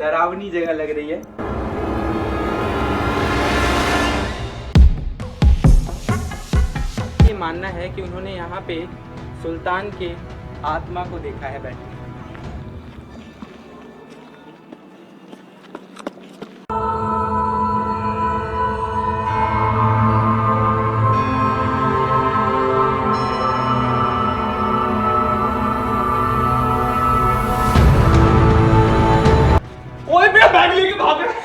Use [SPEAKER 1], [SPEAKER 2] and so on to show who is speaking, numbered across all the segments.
[SPEAKER 1] डरावनी जगह लग रही है। ये मानना है कि उन्होंने यहाँ पे सुल्तान के आत्मा को देखा है बैठे। ओए मेरा बैग लेके भाग रहा है।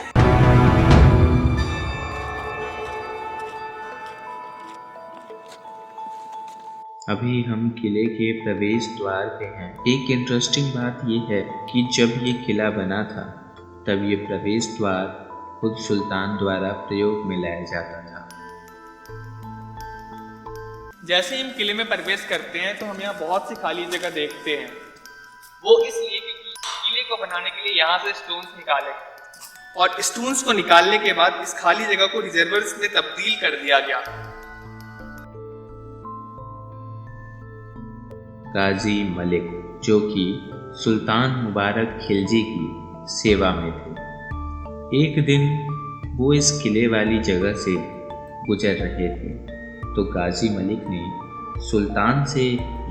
[SPEAKER 2] अभी हम किले के प्रवेश द्वार पे हैं। एक इंटरेस्टिंग बात यह है कि जब ये किला बना था तब ये प्रवेश द्वार खुद सुल्तान द्वारा प्रयोग में लाया जाता था।
[SPEAKER 3] जैसे ही हम किले में प्रवेश करते हैं तो हम यहाँ बहुत सी खाली जगह देखते हैं। वो इसलिए क्योंकि किले को बनाने के लिए यहाँ से स्टोन्स निकाले और स्टोन्स को निकालने के बाद इस खाली जगह को रिजर्वर्स में तब्दील कर दिया गया।
[SPEAKER 2] गाजी मलिक जो कि सुल्तान मुबारक खिलजी की सेवा में थे, एक दिन वो इस किले वाली जगह से गुजर रहे थे तो गाजी मलिक ने सुल्तान से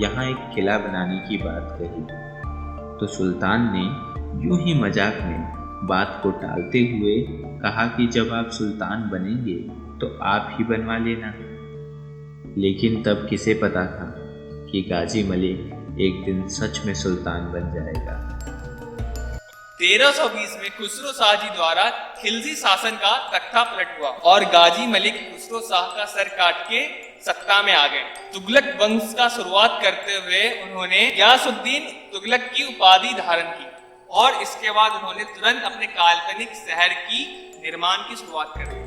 [SPEAKER 2] यहाँ एक किला बनाने की बात कही। तो सुल्तान ने यूं ही मजाक में बात को टालते हुए कहा कि जब आप सुल्तान बनेंगे तो आप ही बनवा लेना। लेकिन तब किसे पता था कि गाजी मलिक एक दिन सच में सुल्तान बन जाएगा।
[SPEAKER 3] 1320 में खुसरो शाह जी द्वारा खिलजी शासन का तख्ता पलट हुआ और गाजी मलिक खुसरो शाह का सर काट के सत्ता में आ गए। तुगलक वंश का शुरुआत करते हुए उन्होंने गियासुद्दीन तुगलक की उपाधि धारण की और इसके बाद उन्होंने तुरंत अपने काल्पनिक शहर की निर्माण की शुरुआत कर दी।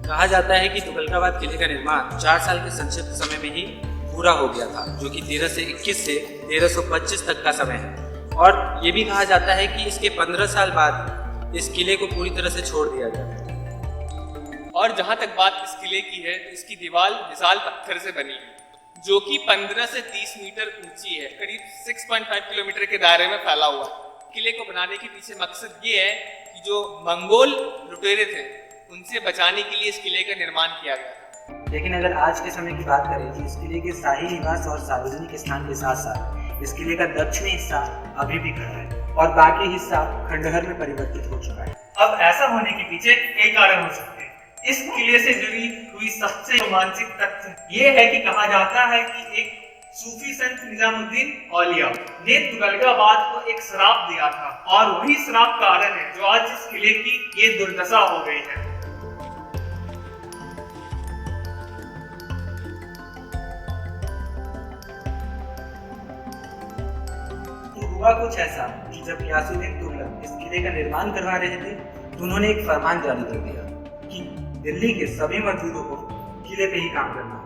[SPEAKER 1] कहा जाता है कि तुगलकाबाद किले का निर्माण 4 साल के संक्षिप्त समय में ही पूरा हो गया था, जो कि 1321 से 1325 तक का समय है। और ये भी कहा जाता है कि इसके 15 साल बाद इस किले को पूरी तरह से छोड़ दिया गया।
[SPEAKER 3] और जहां तक बात इस किले की है तो इसकी दीवार विशाल पत्थर से बनी है जो कि 15 से 30 मीटर ऊंची है, करीब 6.5 किलोमीटर के दायरे में फैला हुआ है। किले को बनाने के पीछे मकसद ये है कि जो मंगोल लुटेरे थे उनसे बचाने के लिए इस किले का निर्माण किया गया।
[SPEAKER 1] लेकिन अगर आज के समय की बात करें तो इस किले के शाही निवास और सार्वजनिक स्थान के साथ साथ इस किले का दक्षिणी हिस्सा अभी भी खड़ा है और बाकी हिस्सा खंडहर में परिवर्तित हो चुका है।
[SPEAKER 4] अब ऐसा होने के पीछे कई कारण हो सकते हैं। इस किले से जुड़ी हुई सबसे रोमांचक तथ्य ये है कि कहा जाता है कि एक सूफी संत निजामुद्दीन औलिया ने तुगलकाबाद को एक श्राप दिया था और वही श्राप कारण है जो आज इस किले की ये दुर्दशा हो गई है।
[SPEAKER 1] हुआ कुछ ऐसा कि जब गियासुद्दीन तुगलक इस किले का निर्माण करवा रहे थे तो उन्होंने एक फरमान जारी कर दिया कि दिल्ली के सभी मजदूरों को किले पे ही काम करना है।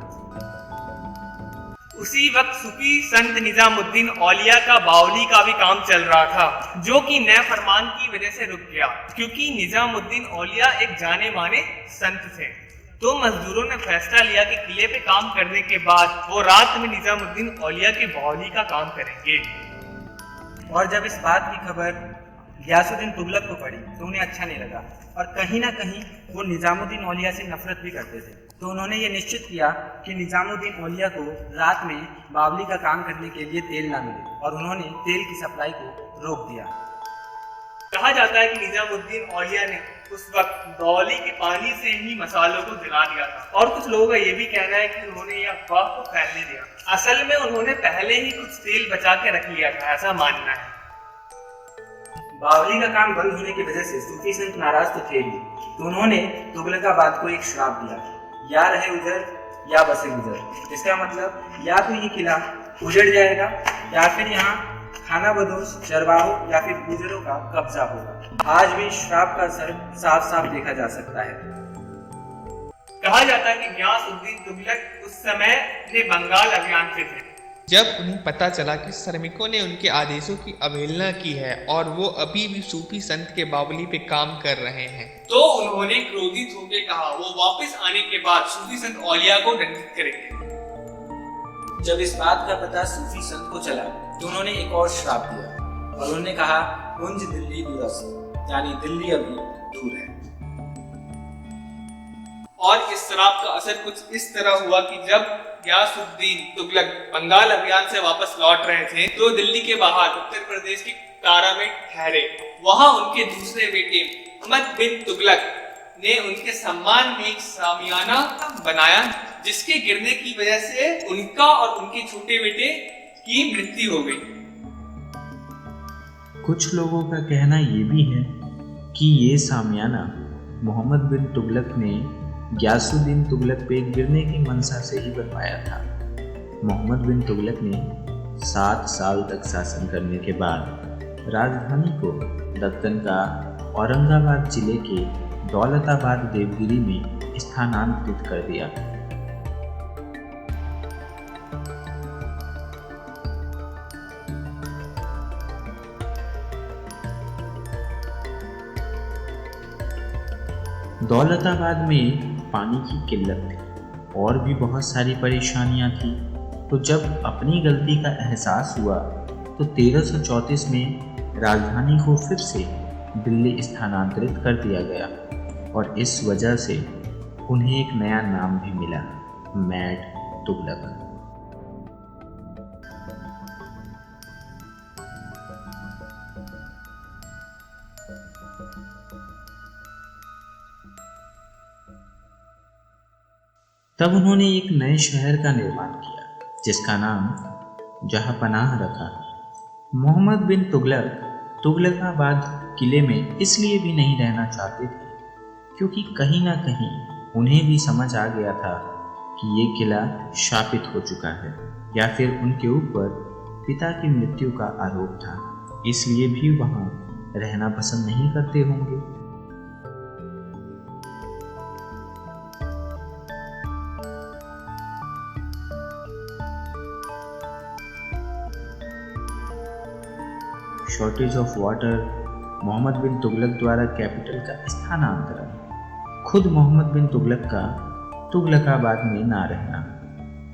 [SPEAKER 4] उसी वक्त सूफी संत निजामुद्दीन औलिया का बावली का भी काम चल रहा था जो कि नए फरमान की वजह से रुक गया क्योंकि निजामुद्दीन औलिया एक जाने माने संत थे। तो मजदूरों ने फैसला लिया कि किले पे काम करने के बाद वो रात में निजामुद्दीन औलिया के बावली का काम करेंगे।
[SPEAKER 1] और जब इस बात की खबर गियासुद्दीन तुगलक को पड़ी तो उन्हें अच्छा नहीं लगा और कहीं ना कहीं वो निजामुद्दीन औलिया से नफरत भी करते थे। तो उन्होंने ये निश्चित किया कि निजामुद्दीन औलिया को रात में बावली का काम करने के लिए तेल ना मिले और उन्होंने तेल की सप्लाई को रोक दिया।
[SPEAKER 4] कहा जाता है कि निजामुद्दीन औलिया ने उस वक्त बावली के पानी से ही मसालों को जला दिया था और कुछ लोगों का ये भी कहना है कि उन्होंने ये अफवाह को फैलने दिया। असल में उन्होंने पहले ही कुछ तेल बचा के रख लिया था, ऐसा मानना है।
[SPEAKER 1] बावली का काम बंद होने की वजह से सूफी संत नाराज तो थे ही, तो उन्होंने तुगलकाबाद को एक श्राप दिया, या रहे उजर या बसे गुजर। इसका मतलब या तो ये किला उजड़ जाएगा या फिर यहाँ खाना बदोश, चरवाहों या फिर गुजरों का कब्जा होगा। आज भी श्राप का असर साफ साफ देखा जा सकता है।
[SPEAKER 4] कहा जाता है कि गियासुद्दीन तुगलक उस समय ने बंगाल अभियान पे थे
[SPEAKER 5] जब उन्हें पता चला कि श्रमिकों ने उनके आदेशों की अवहेलना की है और वो अभी भी सूफी संत के बावली पे काम कर रहे हैं,
[SPEAKER 3] तो उन्होंने क्रोधित होकर कहा वो वापस आने के बाद सूफी संत औलिया को दंडित करेंगे।
[SPEAKER 1] जब इस बात का पता सूफी संत को चला तो उन्होंने एक और श्राप दिया और उन्होंने कहा कुंज दिल्ली दिवस यानी दिल्ली अभी दूर है।
[SPEAKER 3] और इस श्राप का असर कुछ इस तरह हुआ कि जब गयासुद्दीन तुगलक बंगाल अभियान से वापस लौट रहे थे तो दिल्ली के बाहर उत्तर प्रदेश की कारा में ठहरे। वहां उनके दूसरे बेटे अहमद बिन तुगलक ने उनके सम्मान में एक सामियाना बनाया, जिसके गिरने की वजह से उनका और उनके छोटे बेटे की मृत्यु हो गई।
[SPEAKER 2] कुछ लोगों का कहना ये भी है कि ये सामियाना मोहम्मद बिन तुगलक ने गयासुद्दीन तुगलक पे गिरने की मंशा से ही बनवाया था। मोहम्मद बिन तुगलक ने 7 साल तक शासन करने के बाद राजधानी को दक्कन का औरंगाबाद जिले के दौलताबाद देवगिरी में स्थानांतरित कर दिया। दौलताबाद में पानी की किल्लत थी और भी बहुत सारी परेशानियां थी। तो जब अपनी गलती का एहसास हुआ तो 1334 में राजधानी को फिर से दिल्ली स्थानांतरित कर दिया गया और इस वजह से उन्हें एक नया नाम भी मिला, मैड तुगलक। तब उन्होंने एक नए शहर का निर्माण किया जिसका नाम जहांपनाह रखा। मोहम्मद बिन तुगलक तुगलकाबाद किले में इसलिए भी नहीं रहना चाहते थे क्योंकि कहीं ना कहीं उन्हें भी समझ आ गया था कि ये किला शापित हो चुका है या फिर उनके ऊपर पिता की मृत्यु का आरोप था, इसलिए भी वहां रहना पसंद नहीं करते होंगे। शॉर्टेज ऑफ वाटर, मोहम्मद बिन तुगलक द्वारा कैपिटल का स्थानांतरण, खुद मोहम्मद बिन तुगलक का तुगलकाबाद में ना रहना,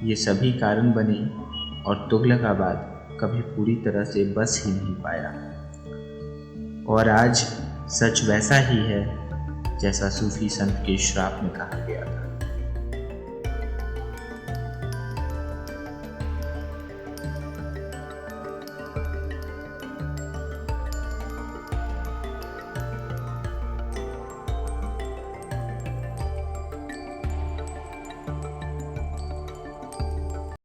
[SPEAKER 2] ये सभी कारण बने और तुगलकाबाद कभी पूरी तरह से बस ही नहीं पाया। और आज सच वैसा ही है जैसा सूफी संत के श्राप में कहा गया था।